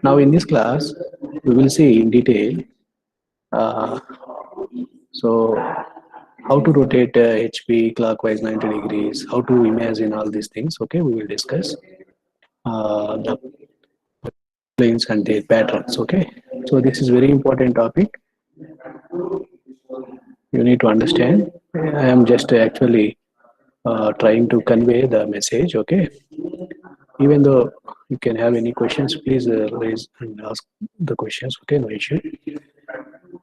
Now in this class, we will see in detail. Uh, so how to rotate HP clockwise 90 degrees, how to imagine all these things. Okay, we will discuss the planes and their patterns. Okay, so this is very important topic. You need to understand. I am just actually trying to convey the message. Okay, even though you can have any questions, please raise and ask the questions. Okay, no issue.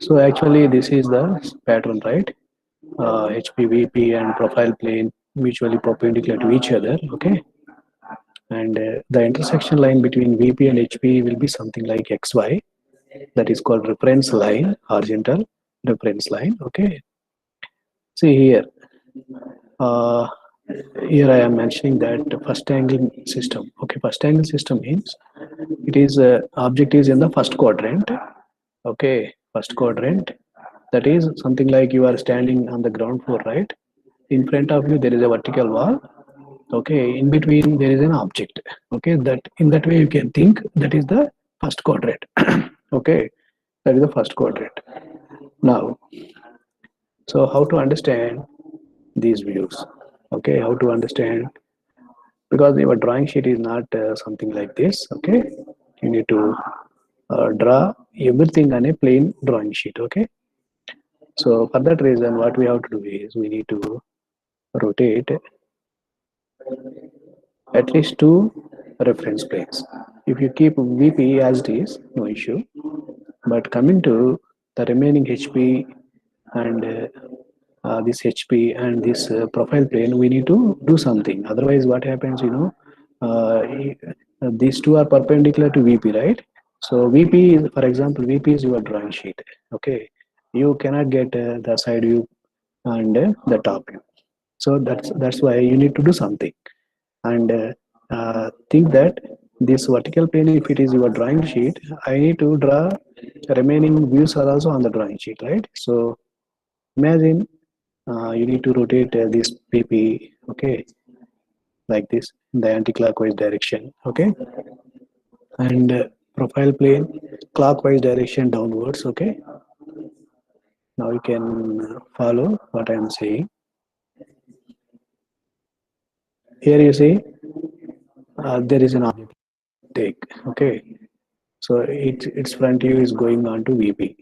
So actually, this is the pattern, right? HPVP and profile plane mutually perpendicular to each other. Okay, and the intersection line between VP and HP will be something like XY. That is called reference line, horizontal reference line. Okay, see here. Uh, Here I am mentioning that first angle system. Okay, first angle system means it is object is in the first quadrant. Okay, first quadrant. That is something like you are standing on the ground floor, right? In front of you there is a vertical wall. Okay, in between there is an object. Okay, that in that way you can think that is the first quadrant. Okay, that is the first quadrant. Now, so how to understand these views? Okay, how to understand, because your drawing sheet is not something like this. Okay, you need to draw everything on a plain drawing sheet. Okay, so for that reason what we have to do is we need to rotate at least two reference planes. If you keep VP as it is, no issue, but coming to the remaining HP and this HP and this profile plane, we need to do something. Otherwise what happens, these two are perpendicular to VP, right? So VP is, for example, VP is your drawing sheet. Okay, you cannot get the side view and the top view. So that's why you need to do something. And think that this vertical plane, if it is your drawing sheet, I need to draw remaining views are also on the drawing sheet, right? So imagine you need to rotate this PP, okay, like this in the anti-clockwise direction. Okay, and profile plane clockwise direction downwards. Okay, now you can follow what I am saying. Here you see there is an object take. Okay, so its front view is going on to VP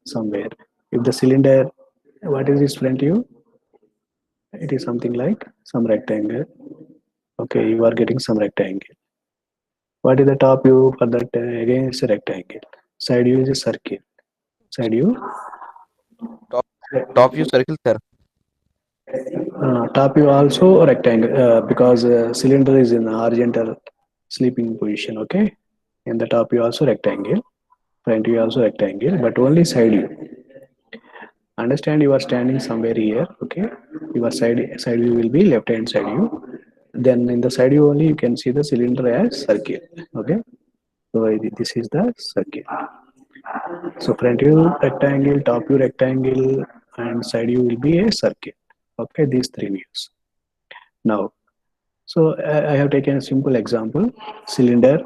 somewhere. If the cylinder, what is its front view? It is something like some rectangle. Okay, you are getting some rectangle. What is the top view for that? Again, it's a rectangle. Side view is a circle. Side view, Top top view circle, sir. top view also rectangle because cylinder is in horizontal sleeping position. Okay, and the top view also rectangle. Front view also rectangle, but only side view. Understand, you are standing somewhere here. Okay, your side view will be left hand side view. Then in the side view only you can see the cylinder as circle. Okay, so this is the circle. So front view rectangle, top view rectangle, and side view will be a circle. Okay, these three views. Now, so I have taken a simple example, cylinder.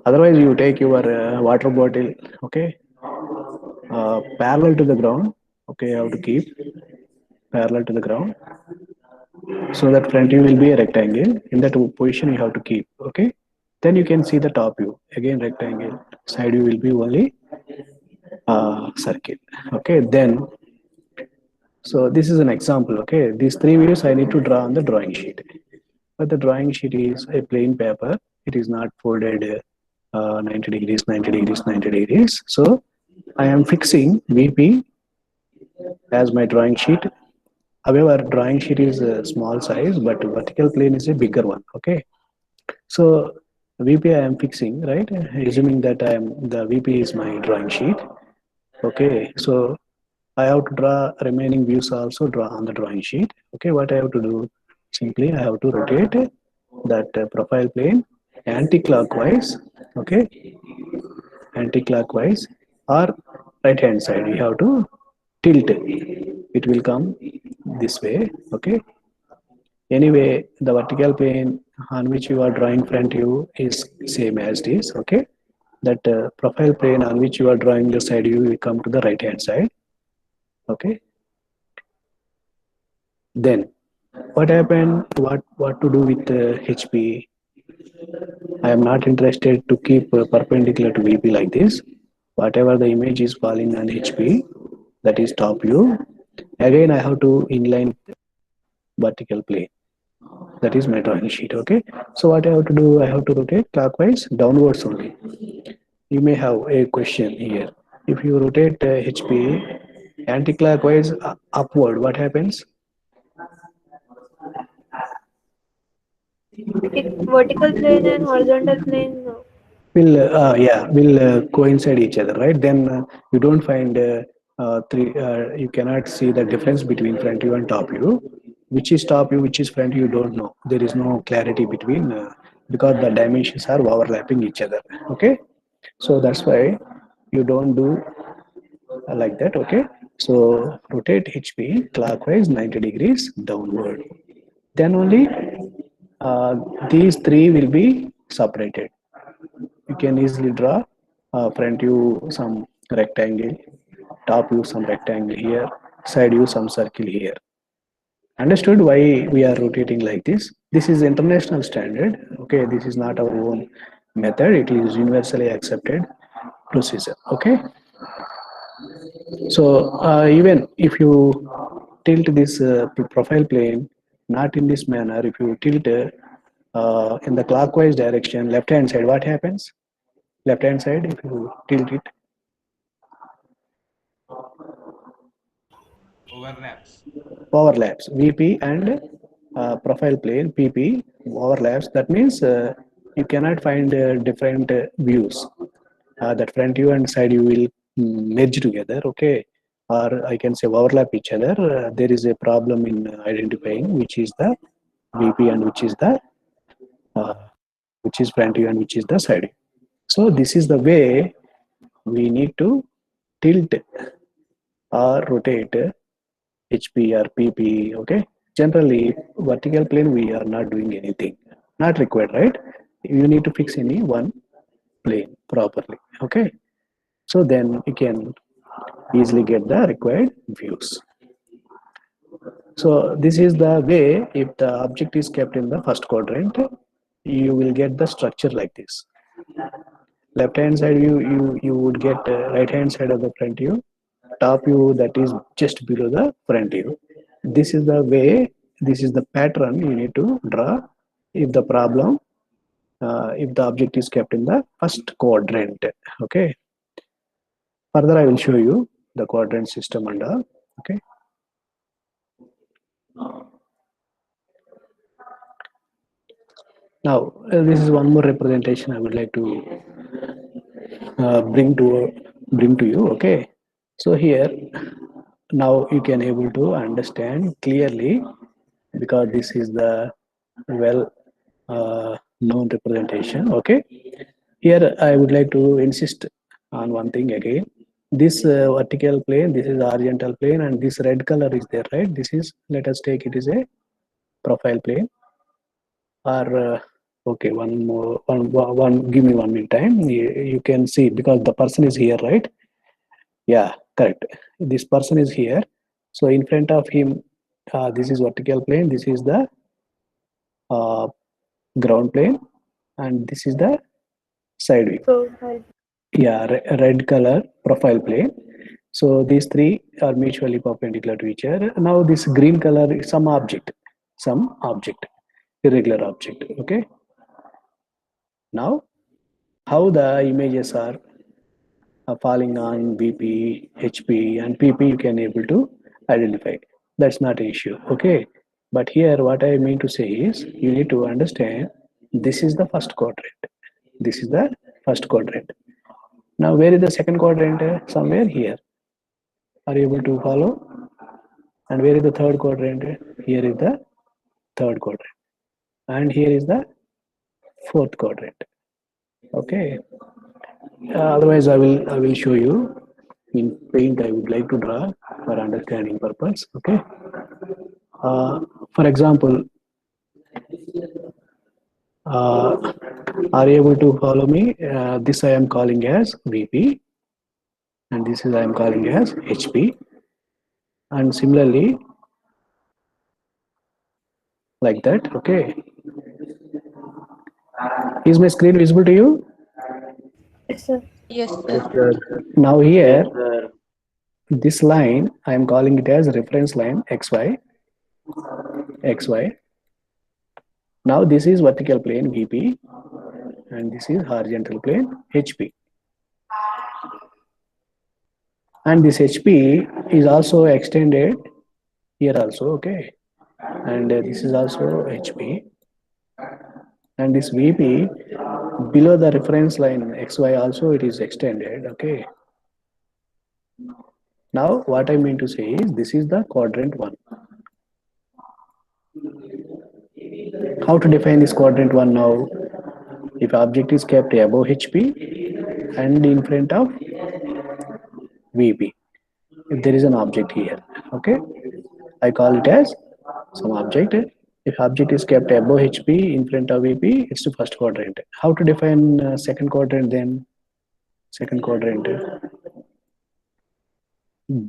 Otherwise you take your water bottle. Okay, parallel to the ground. Okay, you have to keep parallel to the ground, so that front view will be a rectangle. In that position you have to keep. Okay, then you can see the top view, again rectangle. Side view will be only circle. Okay, then, so this is an example. Okay, these three views I need to draw on the drawing sheet, but the drawing sheet is a plain paper. It is not folded 90 degrees, 90 degrees, 90 degrees. So I am fixing VP as my drawing sheet. However, drawing sheet is a small size, but vertical plane is a bigger one. Okay, so VP I am fixing, right? Assuming that the VP is my drawing sheet. Okay, so I have to draw remaining views also draw on the drawing sheet. Okay, what I have to do? Simply I have to rotate that profile plane anti-clockwise. Okay, anti-clockwise or right hand side. You have to tilt. It will come this way. Okay. Anyway, the vertical plane on which you are drawing front view is same as this. Okay, that profile plane on which you are drawing the side view will come to the right hand side. Okay, then what happened? What to do with HP? I am not interested to keep perpendicular to VP like this. Whatever the image is falling on HP, that is top view. Again, I have to inline vertical plane. That is my drawing sheet. Okay. So what I have to do? I have to rotate clockwise downwards only. You may have a question here. If you rotate HP anti-clockwise upward, what happens? Vertical plane and horizontal plane. Will coincide each other, right? Then you don't find three. You cannot see the difference between front view and top view. Which is top view, which is front view, you don't know. There is no clarity between because the dimensions are overlapping each other. Okay, so that's why you don't do like that. Okay, so rotate HP clockwise 90 degrees downward. Then only uh, these three will be separated. You can easily draw front view some rectangle, top view some rectangle here, side view some circle here. Understood why we are rotating like this? This is international standard. Okay, this is not our own method. It is universally accepted procedure. Okay, so even if you tilt this profile plane, not in this manner, if you tilt in the clockwise direction, left hand side, what happens? Left hand side, if you tilt it, Overlaps. overlaps. VP and profile plane PP overlaps. That means you cannot find different views. That front view and side view will merge together. Okay, or I can say overlap each other. There is a problem in identifying which is the VP and uh, which is front view and which is the side view. So this is the way we need to tilt or rotate HP or PP. Okay, generally vertical plane we are not doing anything, not required, right? You need to fix any one plane properly. Okay, so then you can easily get the required views. So this is the way. If the object is kept in the first quadrant, you will get the structure like this. Left hand side view, you would get right hand side of the front view, top view that is just below the front view. This is the way, this is the pattern you need to draw if the problem, if the object is kept in the first quadrant. Okay, further I will show you the quadrant system and all. Okay, now this is one more representation I would like to bring to you. Okay, so here now you can able to understand clearly because this is the well known representation. Okay, here I would like to insist on one thing again. This vertical plane, this is horizontal plane, and this red color is there, right? This is, let us take it is a profile plane. Or okay, one more, one. Give me 1 minute time. You can see because the person is here, right? Yeah, correct. This person is here. So in front of him, this is vertical plane. This is the uh, ground plane, and this is the side view. Profile. Yeah, red color profile plane. So these three are mutually perpendicular to each other. Now this green color is some object, irregular object. Okay. Now how the images are falling on BP, HP, and PP you can able to identify. That's not an issue. Okay. But here what I mean to say is you need to understand this is the first quadrant. This is the first quadrant. Now where is the second quadrant? Somewhere here. Are you able to follow? And where is the third quadrant? Here is the third quadrant. And here is the fourth quadrant. Okay. Otherwise I will show you in paint. I would like to draw for understanding purpose. Okay. Uh, for example, Uh, are you able to follow me? This I am calling as VP, and this is I am calling as HP. And similarly, like that. Okay. Is my screen visible to you? Yes, sir. Yes, Yes, sir. sir. Now here, this line I am calling it as reference line XY. XY. Now this is vertical plane VP, and this is horizontal plane HP. And this HP is also extended here also, okay. And this is also HP. And this VP below the reference line XY also it is extended, okay. Now what I mean to say is this is the quadrant one. How to define this quadrant one now? If object is kept above HP and in front of VP. If there is an object here, okay, I call it as some object. If object is kept above HP in front of VP, it's the first quadrant. How to define second quadrant then? Second quadrant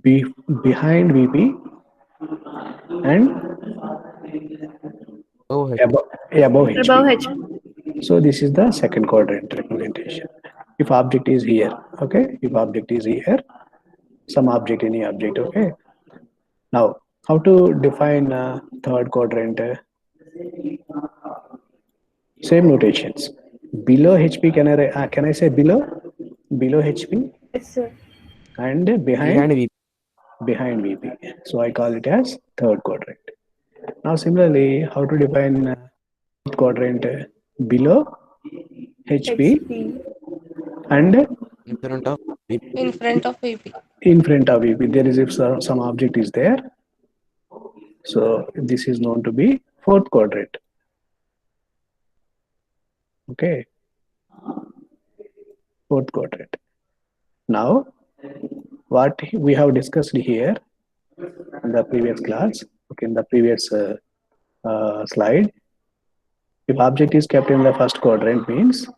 be behind VP and Oh, above Above HP. HP. So this is the second quadrant representation. If object is here, okay, if object is here, some object, any object, okay. Now, how to define third quadrant? Same notations. Below HP, can I say below? Below HP Yes, sir. and behind VP. behind VP. So I call it as third quadrant. Now similarly, how to define fourth quadrant? Below HP HP. and In front of VP. In front of VP. in front of VP. There is if some object is there. So this is known to be fourth quadrant. Okay, fourth quadrant. Now, what we have discussed here in the previous class, okay, in the previous slide, if object is kept in the first quadrant means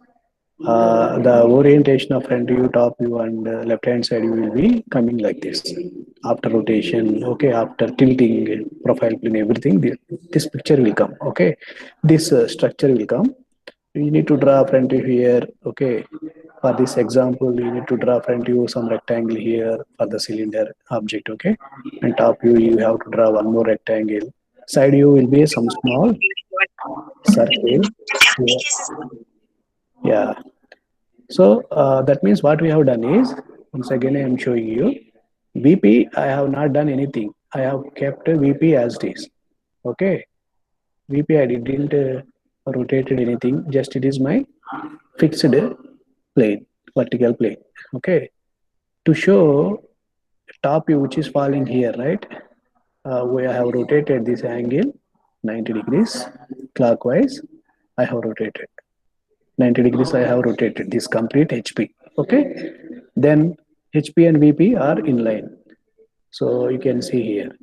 the orientation of front view, top view, and left hand side view will be coming like this. After rotation, okay, after tilting, profile plane, everything, this picture will come. Okay, this structure will come. You need to draw front view here. Okay, for this example, you need to draw front view some rectangle here for the cylinder object. Okay, and top view you have to draw one more rectangle. Side view will be some small circle. Yeah. So that means what we have done is, once again I am showing you, VP I have not done anything. I have kept VP as it is. Okay. VP I didn't rotated anything. Just it is my fixed plane, vertical plane. Okay. To show top view which is falling here, right? We have rotated this angle 90 degrees clockwise. I have rotated 90 degrees. I have rotated this complete HP. Okay. Then HP and VP are in line. So you can see here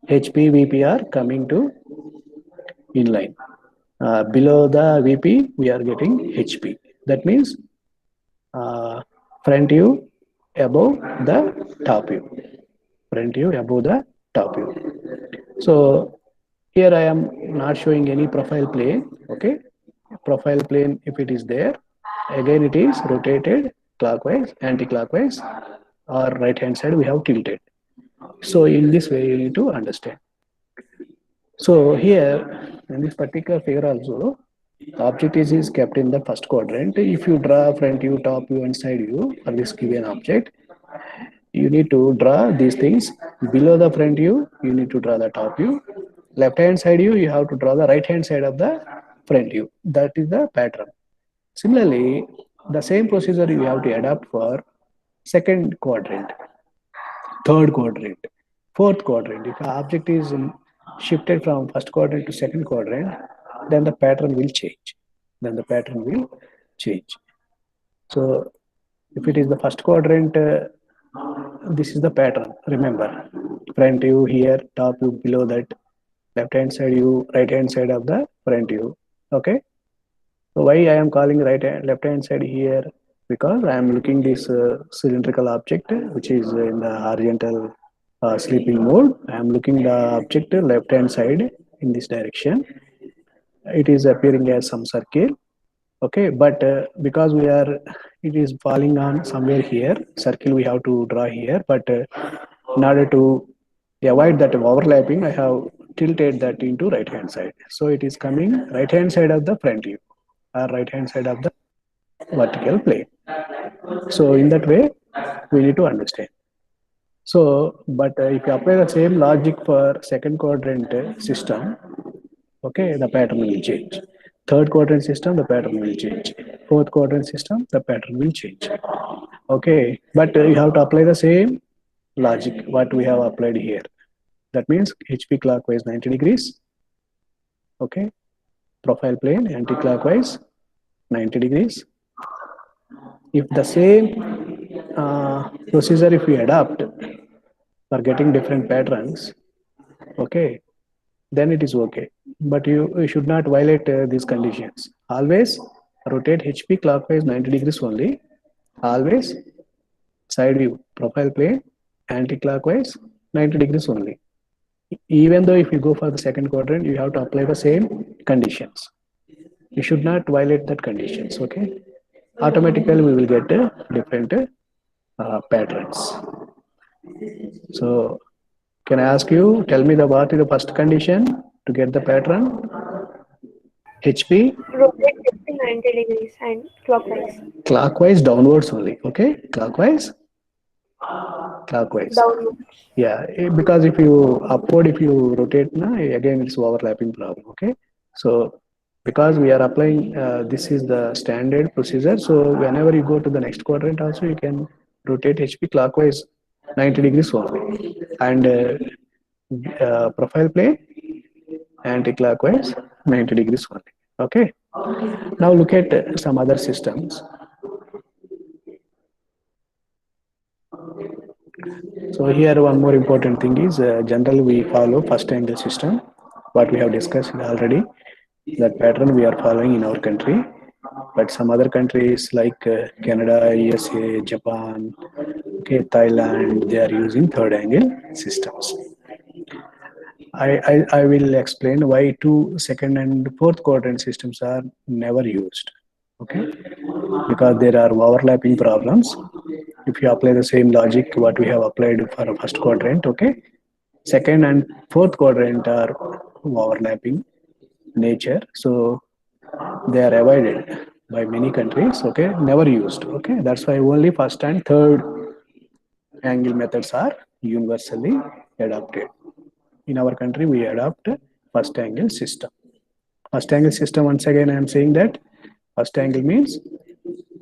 HP VP are coming to inline. Below the VP we are getting HP. That means front view above the top view. Front view above the top view. So here I am not showing any profile plane. Okay. Profile plane, if it is there, again it is rotated clockwise, anti-clockwise, or right hand side we have tilted. So in this way you need to understand. So here in this particular figure also, the object is kept in the first quadrant. If you draw front view, top view, and side view for this given object, you need to draw these things. Below the front view, you need to draw the top view. Left hand side view, you have to draw the right hand side of the front view. That is the pattern. Similarly, the same procedure you have to adapt for second quadrant, third quadrant, fourth quadrant. If an object is shifted from first quadrant to second quadrant, then the pattern will change. Then the pattern will change. So if it is the first quadrant, this is the pattern. Remember, front view here, top view below that, left hand side view, right hand side of the front view. Okay. So why I am calling right hand, left hand side here? Because I am looking this cylindrical object which is in the horizontal sleeping mode. I am looking the object left hand side in this direction. It is appearing as some circle. Okay, but because we are, it is falling on somewhere here. Circle we have to draw here, but in order to avoid that overlapping, I have tilted that into right hand side. So it is coming right hand side of the front view or right hand side of the vertical plane. So in that way, we need to understand. So, but if you apply the same logic for second quadrant system, okay, the pattern will change. Third quadrant system, the pattern will change. Fourth quadrant system, the pattern will change. Okay, but you have to apply the same logic what we have applied here. That means HP clockwise 90 degrees. Okay, profile plane anti-clockwise 90 degrees. If the same procedure if we adopt for getting different patterns, okay, then it is okay. But you should not violate these conditions. Always rotate HP clockwise 90 degrees only. Always side view profile plane anti-clockwise 90 degrees only. Even though if you go for the second quadrant, you have to apply the same conditions. You should not violate that conditions. Okay, automatically we will get different patterns. So can I ask you, tell me the what is the first condition to get the pattern? HP Rotate 50 90 degrees and clockwise. clockwise downwards only. Okay, clockwise. Downwards. Yeah, because if you upward, if you rotate, na, again it's overlapping problem. Okay, so because we are applying, this is the standard procedure. So whenever you go to the next quadrant, also you can rotate HP clockwise 90 degrees only, and profile plane anti-clockwise 90 degrees only. Okay. Now look at some other systems. So here one more important thing is generally we follow first angle system. What we have discussed already, that pattern we are following in our country. But some other countries like Canada, USA, Japan, okay, Thailand, they are using third angle systems. I will explain why two second and fourth quadrant systems are never used. Okay, because there are overlapping problems. If you apply the same logic what we have applied for a first quadrant, okay, second and fourth quadrant are overlapping nature, so they are avoided by many countries. Okay, never used. Okay, that's why only first and third angle methods are universally adopted. In our country, we adopt first angle system. First angle system, once again, I am saying that first angle means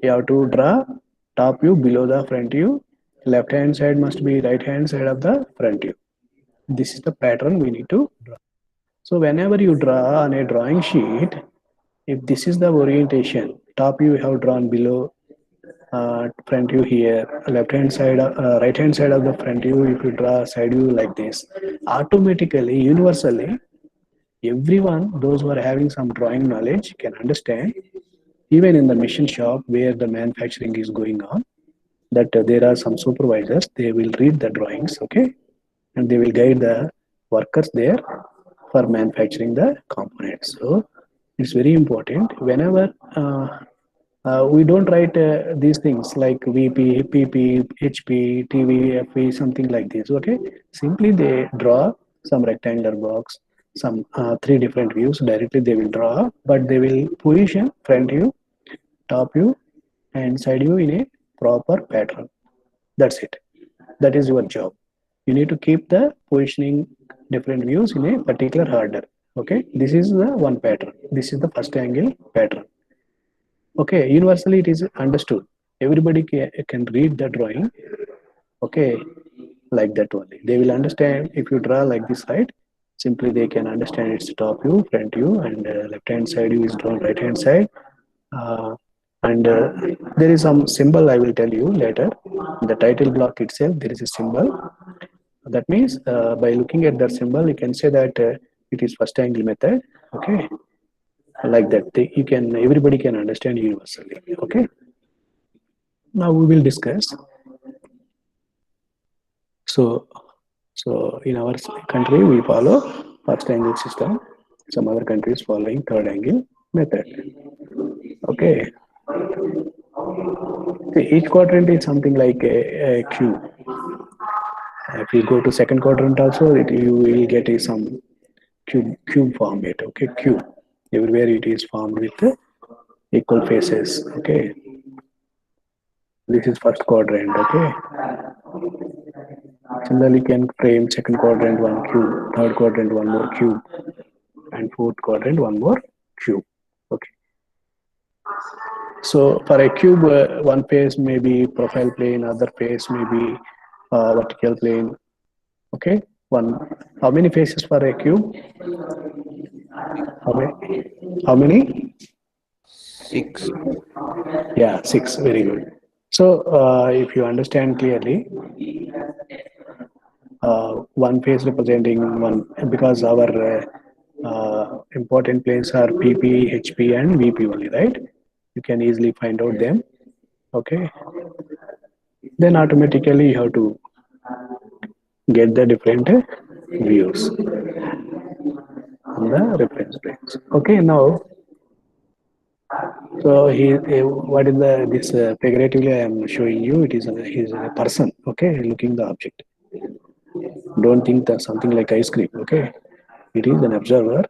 you have to draw top view below the front view. Left hand side must be right hand side of the front view. This is the pattern we need to draw. So whenever you draw on a drawing sheet, if this is the orientation, top view you have drawn below, front view here, left hand side, right hand side of the front view, if you draw side view like this, automatically, universally, everyone, those who are having some drawing knowledge can understand, even in the machine shop where the manufacturing is going on, that there are some supervisors, they will read the drawings, okay, and they will guide the workers there for manufacturing the components. So it's very important whenever we don't write these things like VP, PP, HP, TV, FE, something like this. Okay, simply they draw some rectangular box, some three different views. Directly they will draw, but they will position front view, top view, and side view in a proper pattern. That's it. That is your job. You need to keep the positioning different views in a particular order. Okay, this is the one pattern. This is the first angle pattern. Okay, universally it is understood. Everybody can read the drawing. Okay, like that only. They will understand if you draw like this, right? Simply they can understand its top view, front view, and left hand side view is drawn right hand side. Uh, and there is some symbol I will tell you later. In the title block itself, there is a symbol. That means by looking at that symbol, you can say that it is first angle method. Okay, like that. You can, everybody can understand universally. Okay. Now we will discuss. So, so in our country we follow first angle system. Some other countries following third angle method. Okay. So each quadrant is something like a cube. If you go to second quadrant also, you will get some cube format. Okay, cube. Everywhere it is formed with equal faces. Okay, this is first quadrant. Okay, similarly, can frame second quadrant one cube, third quadrant one more cube, and fourth quadrant one more cube. Okay, so for a cube, one face may be profile plane, other face may be vertical plane. Okay, one. How many faces for a cube? How many? How many? 6. Yeah, six. Very good. So, if you understand clearly, one face representing one, because our important planes are PP, HP, and VP only, right? You can easily find out them. Okay. Then automatically you have to get the different views on the reference planes. Okay. Now, so what is the this figuratively I am showing you? It is he's a person. Okay, looking the object. Don't think that something like ice cream. Okay, it is an observer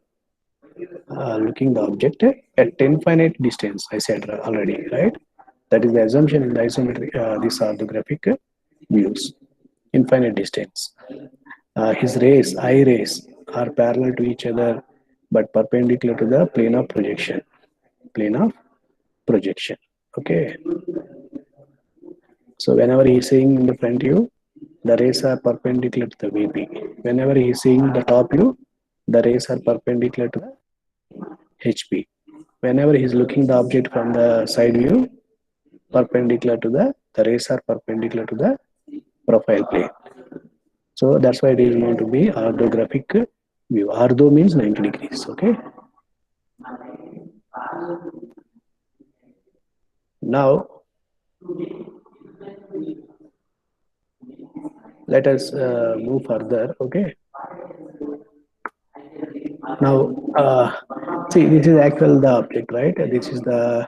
looking the object at infinite distance. I said already, right? That is the assumption in the isometric this orthographic views. Infinite distance. His rays, eye rays, are parallel to each other, but perpendicular to the plane of projection. Plane of projection. Okay. So whenever he is seeing in the front view, the rays are perpendicular to the VP. Whenever he is seeing the top view, the rays are perpendicular to the HP. Whenever he is looking the object from the side view, perpendicular to the rays are perpendicular to the profile plane. So that's why it is known to be orthographic view. Ortho means 90 degrees. Okay. Now let us move further. Okay. Now, see, this is actual the object, right? This is the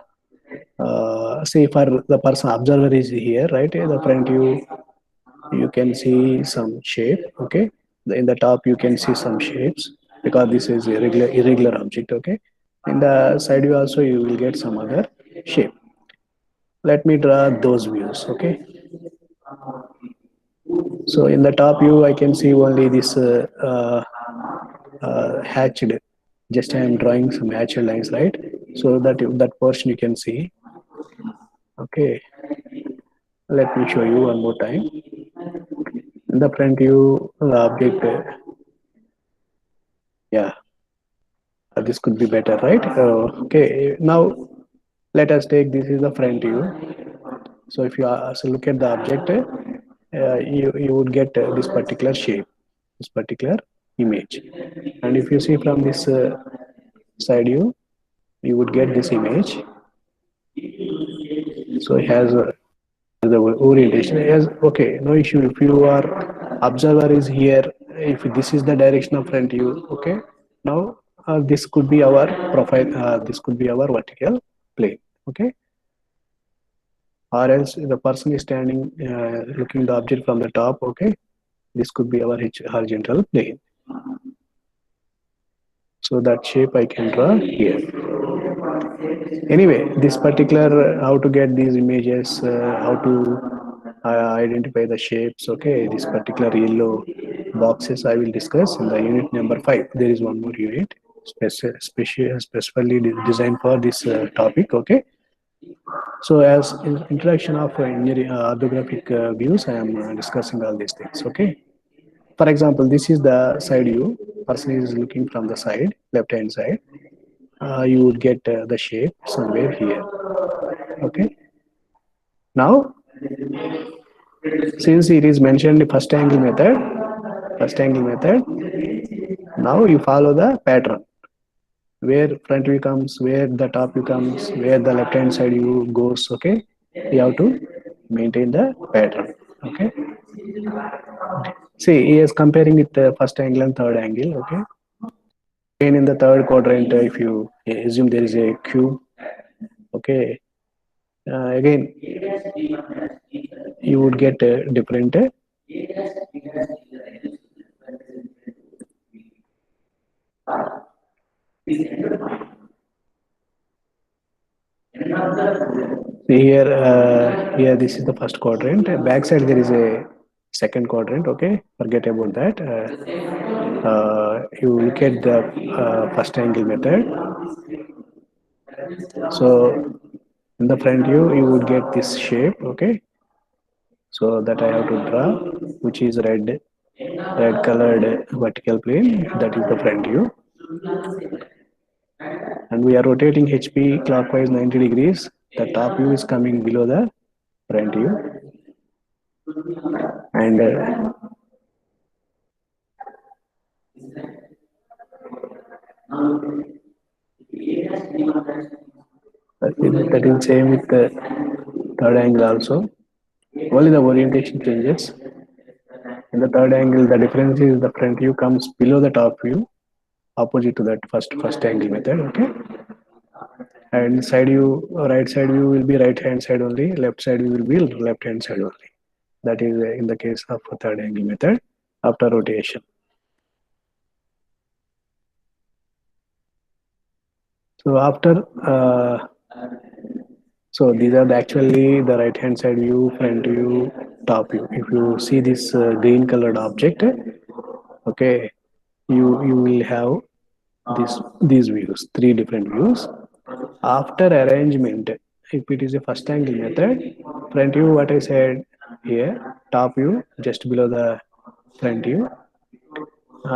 say for the person observer is here, right? The front you can see some shape. Okay, in the top you can see some shapes because this is irregular object. Okay, in the side view also you will get some other shape. Let me draw those views. Okay, so in the top view I can see only this hatched. Just I am drawing some hatched lines, right? So that portion you can see. Okay, let me show you one more time. In the front view, the object, yeah, this could be better, right? Okay, now let us take this is the front view. So if you so look at the object, you would get this particular shape, this particular image. And if you see from this side view, you would get this image. So it has the orientation is okay, no issue. If you are observer is here, if this is the direction of front view, okay, now this could be our profile, this could be our vertical plane. Okay, or else the person is standing looking the object from the top. Okay, this could be our horizontal plane. So that shape I can draw here. Anyway, this particular how to get these images, how to identify the shapes. Okay, this particular yellow boxes I will discuss in the unit number 5. There is one more unit specifically designed for this topic. Okay, so as introduction of engineering orthographic views, I am discussing all these things. Okay, for example, this is the side view. Person is looking from the side, left hand side. You would get the shape somewhere here. Okay, now since it is mentioned first angle method, now you follow the pattern. where front view comes, where the top view comes, where the left hand side view goes. Okay, you have to maintain the pattern. Okay, see he is comparing with the first angle and third angle. Okay, again in the third quadrant, if you assume there is a cube. Okay, again you would get a different see here, here this is the first quadrant. Back side there is a second quadrant. Okay, forget about that. You look at the first angle method. So in the front view, you would get this shape. Okay, so that I have to draw, which is red colored vertical plane. That is the front view, and we are rotating HP clockwise 90 degrees. The top view is coming below the front view, and that is same with the third angle also. Only the orientation changes. In the third angle, the difference is the front view comes below the top view, opposite to that first angle method. Okay, and side view, right side view will be right hand side only. Left side view will be left hand side only. That is in the case of third angle method after rotation. So after so these are actually the right hand side view, front view, top view. If you see this green colored object, okay, you will have these views, three different views. After arrangement, if it is a first angle method, front view what I said here, top view just below the front view.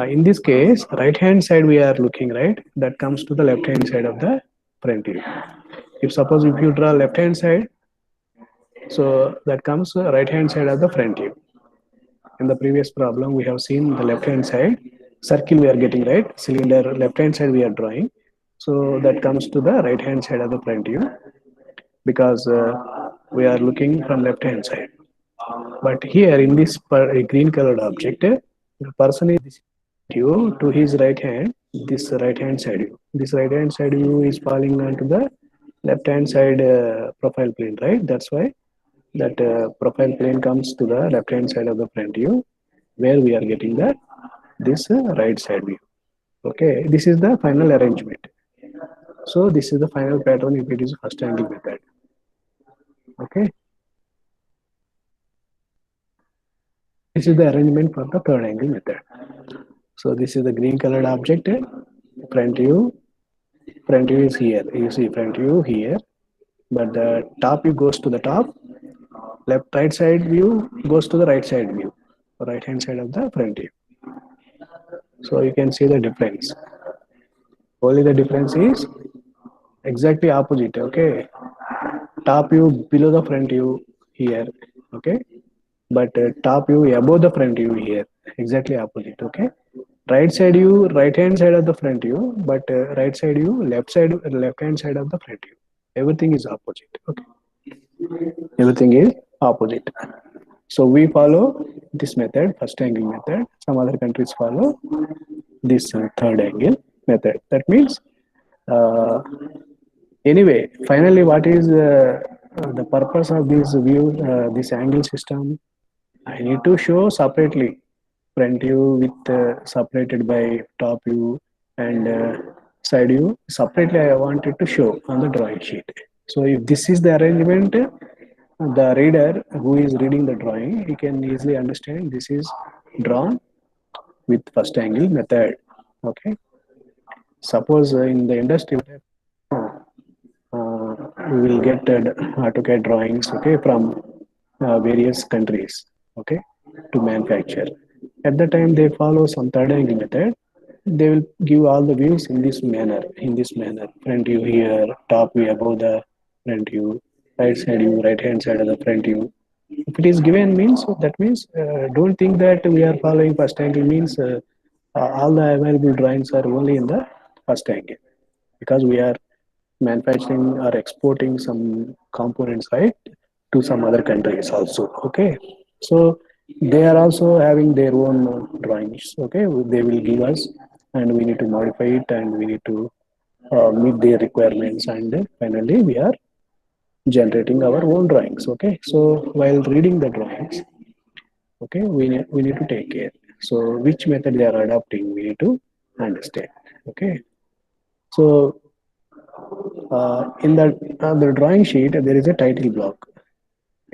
In this case, right hand side we are looking, right, that comes to the left hand side of the front view. If suppose if you draw left hand side, so that comes right hand side of the front view. In the previous problem, we have seen the left hand side circle we are getting, right, cylinder left hand side we are drawing. So that comes to the right hand side of the front view because we are looking from left hand side. But here in this green colored object, the person is view to his right hand, this right hand side view. This right hand side view is falling onto the left hand side profile plane, right? That's why that profile plane comes to the left hand side of the front view where we are getting the this right side view. Okay, this is the final arrangement. So this is the final pattern if it is first angle method. Okay, this is the arrangement for the third angle method. So this is the green colored object, front view. Front view is here. You see front view here, but the top view goes to the top. Left right side view goes to the right side view, right hand side of the front view. So you can see the difference. Only the difference is exactly opposite. Okay, top view below the front view here. Okay, but top view above the front view here. Exactly opposite. Okay, right side view right hand side of the front view, but right side view left hand side of the front view. Everything is opposite. Okay, everything is opposite. So we follow this method, first angle method. Some other countries follow this third angle method. That means uh, anyway, finally, what is the purpose of this view, this angle system? I need to show separately front view with separated by top view and side view. Separately, I wanted to show on the drawing sheet. So if this is the arrangement, the reader who is reading the drawing, he can easily understand this is drawn with first angle method. Okay. Suppose in the industry, we will get AutoCAD drawings, okay, from various countries, okay, to manufacture. At the time they follow some third angle method, they will give all the views in this manner, front view here, top view above the front view, right side view, right hand side of the front view. If it is given means, that means don't think that we are following first angle means all the available drawings are only in the first angle. because we are manufacturing or exporting some components, right, to some other countries also. Okay, so they are also having their own drawings. Okay, they will give us, and we need to modify it, and we need to meet their requirements, and finally we are generating our own drawings. Okay, so while reading the drawings, okay, we need to take care. So which method they are adopting, we need to understand. Okay, so in the drawing sheet there is a title block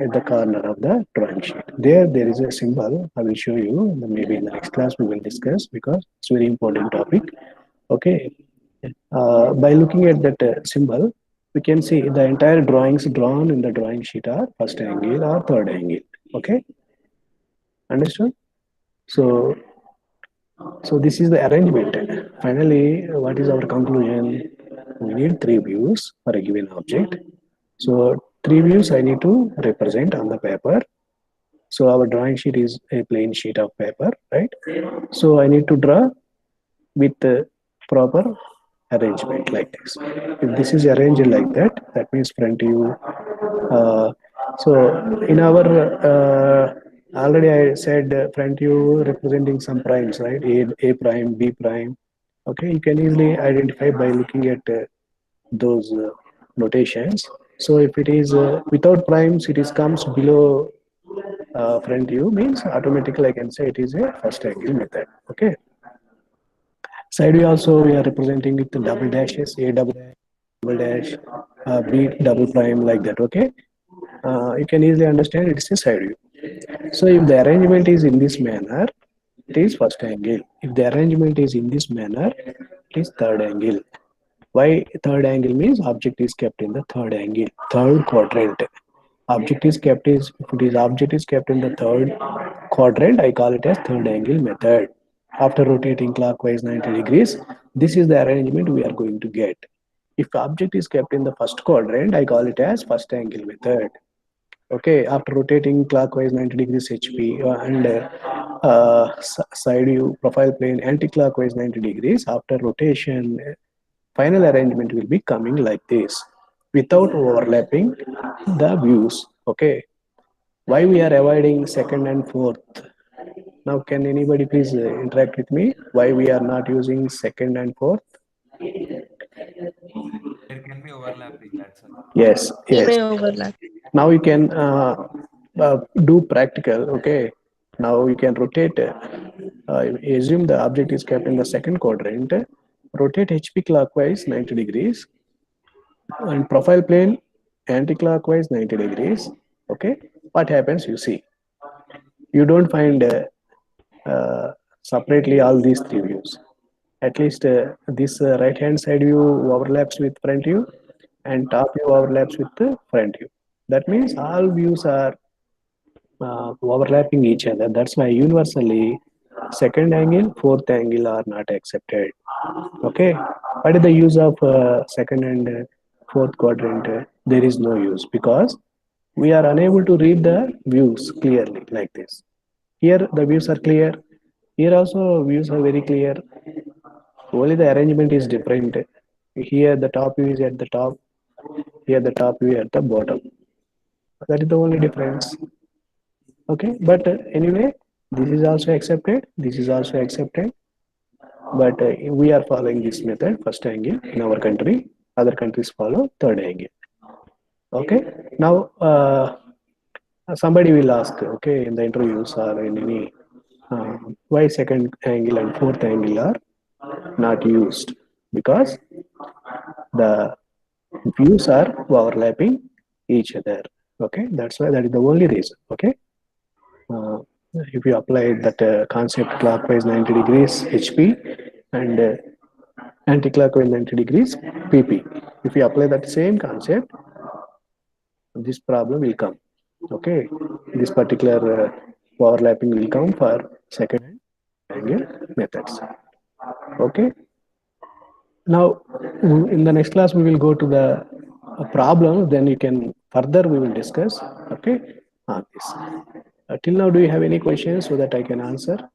at the corner of the drawing sheet. There is a symbol. I will show you. Maybe in the next class we will discuss because it's very important topic. Okay, by looking at that symbol, we can see the entire drawings drawn in the drawing sheet are first angle or third angle. Okay, understood? So this is the arrangement. Finally, what is our conclusion? We need three views for a given object. So three views I need to represent on the paper. So our drawing sheet is a plain sheet of paper, right? So I need to draw with the proper arrangement like this. If this is arranged like that, that means front view. Uh, so in our already I said front view representing some primes, right? A prime, B prime. Okay, you can easily identify by looking at those notations. So if it is without primes, it is comes below front view means automatically I can say it is a first angle method. Okay. Side view also we are representing with the double dashes, A double dash, B double prime like that. Okay. You can easily understand it is a side view. So if the arrangement is in this manner, it is first angle. If the arrangement is in this manner, it is third angle. Why third angle means object is kept in the third angle, third quadrant. Object is kept is if it is object is kept in the third quadrant, I call it as third angle method. After rotating clockwise 90 degrees, this is the arrangement we are going to get. If object is kept in the first quadrant, I call it as first angle method. Okay, after rotating clockwise 90 degrees HP and side view profile plane anti-clockwise 90 degrees, after rotation, final arrangement will be coming like this without overlapping the views. Okay, why we are avoiding second and fourth? Now, can anybody please interact with me? Why we are not using second and fourth? There can be overlapping, that's why. Yes, They yes. may overlap. Now you can do practical. Okay, now you can rotate. Assume the object is kept in the second quadrant. Rotate HP clockwise 90 degrees and profile plane anti-clockwise 90 degrees. Okay, what happens? You see, you don't find separately all these three views. At least this right hand side view overlaps with front view and top view overlaps with the front view. That means all views are overlapping each other. That's why universally second angle, fourth angle are not accepted. Okay, what is the use of second and fourth quadrant? There is no use because we are unable to read the views clearly like this. Here the views are clear. Here also views are very clear. Only the arrangement is different. Here the top view is at the top. Here the top view at the bottom. That is the only difference. Okay, but anyway, this is also accepted. This is also accepted. But we are following this method, first angle in our country. Other countries follow third angle. Okay. Now somebody will ask, okay, in the interviews or in any why second angle and fourth angle are not used because the views are overlapping each other. Okay, that's why that is the only reason. Okay, uh, if you apply that concept clockwise 90 degrees HP and anti-clockwise 90 degrees PP, if you apply that same concept, this problem will come. Okay, this particular overlapping will come for second angle methods. Okay, now in the next class we will go to the problem, then you can further we will discuss. Okay, on this. Till now, do you have any questions so that I can answer?